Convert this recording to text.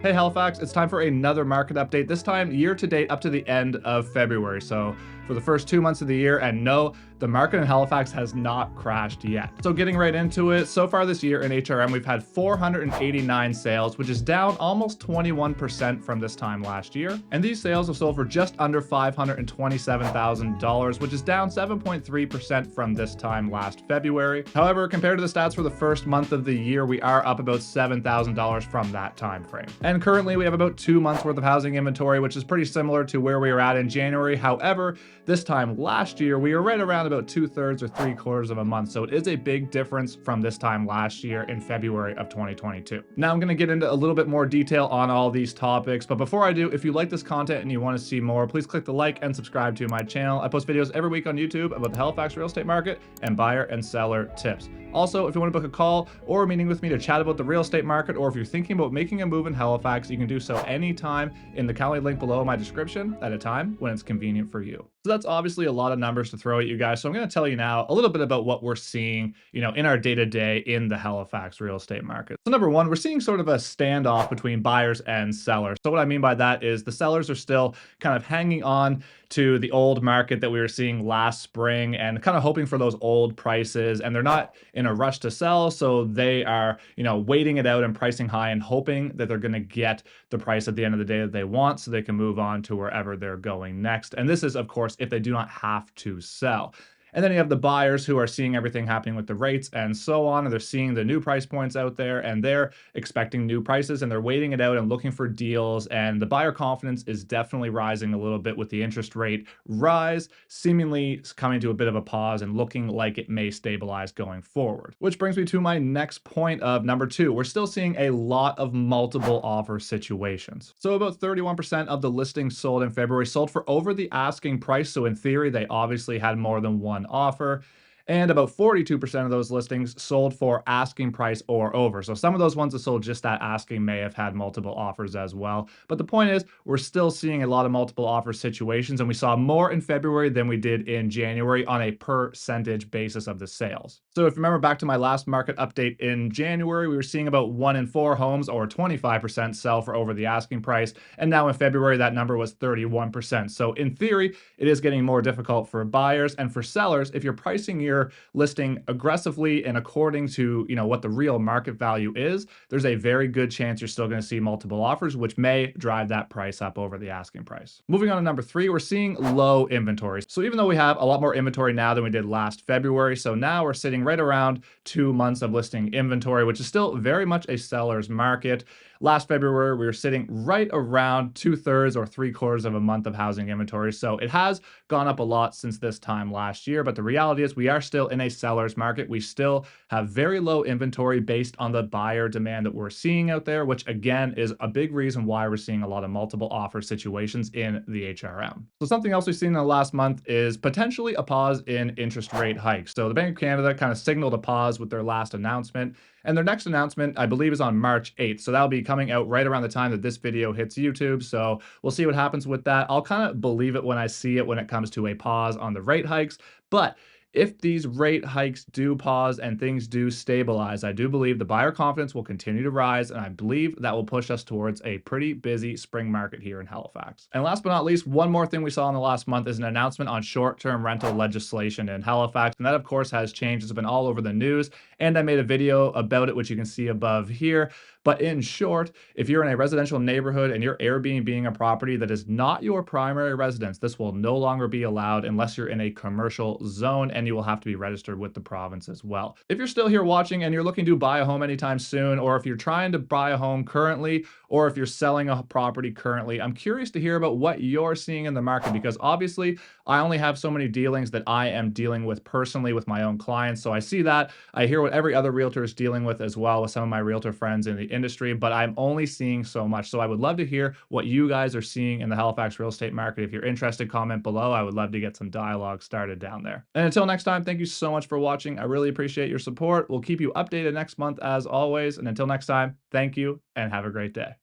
Hey Halifax, it's time for another market update, this time year to date up to the end of February. So for the first 2 months of the year, and no, the market in Halifax has not crashed yet. So getting right into it, so far this year in HRM, we've had 489 sales, which is down almost 21% from this time last year. And these sales have sold for just under $527,000, which is down 7.3% from this time last February. However, compared to the stats for the first month of the year, we are up about $7,000 from that time frame. And currently we have about 2 months worth of housing inventory, which is pretty similar to where we were at in January. However, this time last year, we were right around about 2/3 or 3/4 of a month. So it is a big difference from this time last year in February of 2022. Now I'm going to get into a little bit more detail on all these topics. But before I do, if you like this content and you want to see more, please click the like and subscribe to my channel. I post videos every week on YouTube about the Halifax real estate market and buyer and seller tips. Also, if you want to book a call or a meeting with me to chat about the real estate market, or if you're thinking about making a move in Halifax, you can do so anytime in the Calendly link below in my description at a time when it's convenient for you. So that's obviously a lot of numbers to throw at you guys. So I'm going to tell you now a little bit about what we're seeing, in our day-to-day in the Halifax real estate market. So number one, we're seeing sort of a standoff between buyers and sellers. So what I mean by that is the sellers are still kind of hanging on to the old market that we were seeing last spring and kind of hoping for those old prices, and they're not in a rush to sell, so they are waiting it out and pricing high and hoping that they're going to get the price at the end of the day that they want so they can move on to wherever they're going next. And this is, of course, if they do not have to sell. And then you have the buyers who are seeing everything happening with the rates and so on, and they're seeing the new price points out there, and they're expecting new prices, and they're waiting it out and looking for deals. And the buyer confidence is definitely rising a little bit with the interest rate rise, seemingly coming to a bit of a pause and looking like it may stabilize going forward. Which brings me to my next point of number two. We're still seeing a lot of multiple offer situations. So about 31% of the listings sold in February sold for over the asking price. So in theory, they obviously had more than one offer. And about 42% of those listings sold for asking price or over. So some of those ones that sold just that asking may have had multiple offers as well. But the point is, we're still seeing a lot of multiple offer situations, and we saw more in February than we did in January on a percentage basis of the sales. So if you remember back to my last market update in January, we were seeing about 1 in 4 homes, or 25%, sell for over the asking price. And now in February, that number was 31%. So in theory, it is getting more difficult for buyers and for sellers. If you're pricing your listing aggressively and according to what the real market value is, there's a very good chance you're still going to see multiple offers, which may drive that price up over the asking price. Moving on to number three, we're seeing low inventory. So even though we have a lot more inventory now than we did last February, so now we're sitting right around 2 months of listing inventory, which is still very much a seller's market. Last February, we were sitting right around 2/3 or 3/4 of a month of housing inventory. So it has gone up a lot since this time last year, but the reality is we are still in a seller's market. We still have very low inventory based on the buyer demand that we're seeing out there, which again is a big reason why we're seeing a lot of multiple offer situations in the HRM. So something else we've seen in the last month is potentially a pause in interest rate hikes. So the Bank of Canada kind of signaled a pause with their last announcement. And their next announcement, I believe, is on March 8th. So that'll be coming out right around the time that this video hits YouTube. So we'll see what happens with that. I'll kind of believe it when I see it when it comes to a pause on the rate hikes. But if these rate hikes do pause and things do stabilize, I do believe the buyer confidence will continue to rise, and I believe that will push us towards a pretty busy spring market here in Halifax. And last but not least, one more thing we saw in the last month is an announcement on short-term rental legislation in Halifax, and that of course has changed. It's been all over the news, and I made a video about it, which you can see above here. But in short, if you're in a residential neighborhood and you're Airbnb-ing a property that is not your primary residence, this will no longer be allowed unless you're in a commercial zone, and you will have to be registered with the province as well. If you're still here watching and you're looking to buy a home anytime soon, or if you're trying to buy a home currently, or if you're selling a property currently, I'm curious to hear about what you're seeing in the market, because obviously I only have so many dealings that I am dealing with personally with my own clients. So I see that. I hear what every other realtor is dealing with as well with some of my realtor friends in the industry, but I'm only seeing so much. So I would love to hear what you guys are seeing in the Halifax real estate market. If you're interested, comment below. I would love to get some dialogue started down there. And until next time, thank you so much for watching. I really appreciate your support. We'll keep you updated next month as always. And until next time, thank you and have a great day.